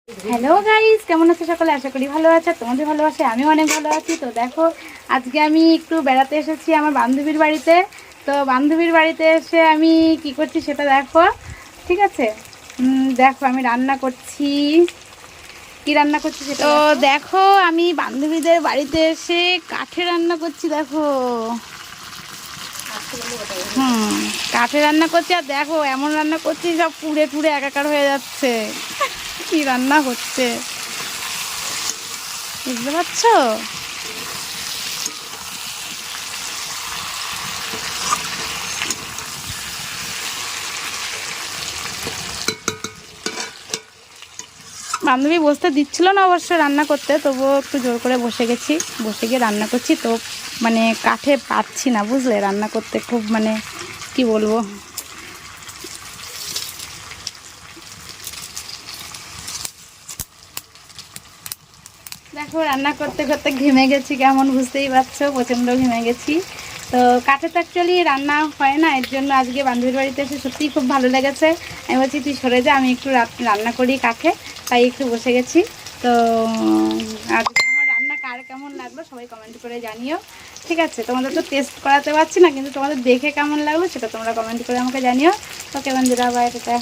Hello guys, কেমন আছো সকলে? আশা করি ভালো আছে। তোমাদের ভালোবাসে আমি অনেক ভালো আছি। তো দেখো, আজকে আমি একটু বেড়াতে এসেছি আমার বান্ধবীর বাড়িতে। তো বান্ধবীর বাড়িতে এসে আমি কি করছি সেটা দেখো, ঠিক আছে? দেখো আমি রান্না করছি। কি রান্না করছি সেটা তো দেখো। আমি বান্ধবীদের বাড়িতে এসে কাঠে রান্না করছি, দেখো। কাঠে রান্না করছি, আর দেখো এমন রান্না করছি সব পুড়ে পুড়ে একাকার হয়ে যাচ্ছে। কি রান্না হচ্ছে বুঝতে পারছো? বান্ধবী বসতে দিচ্ছিল না অবশ্য রান্না করতে, তবুও একটু জোর করে বসে গেছি। বসে গিয়ে রান্না করছি। তো মানে কাঠে পাচ্ছি না, বুঝলে, রান্না করতে খুব মানে কি বলবো। দেখো রান্না করতে করতে ঘেমে গেছি কেমন, বুঝতেই পারছো, প্রচণ্ড ঘেমে গেছি। তো কাঠে তো অ্যাকচুয়ালি রান্না হয় না, এর জন্য আজকে বান্ধবীর বাড়িতে এসে সত্যিই খুব ভালো লেগেছে। আমি বলছি তুই সরে যা, আমি একটু রান্না করি কাঠে, তাই একটু বসে গেছি। তো আজকে আমার রান্না কার কেমন লাগলো সবাই কমেন্ট করে জানিও, ঠিক আছে? তোমাদের তো টেস্ট করাতে পারছি না, কিন্তু তোমাদের দেখে কেমন লাগলো সেটা তোমরা কমেন্ট করে আমাকে জানিও। ওকে বন্ধুরা, বাই, টাটা।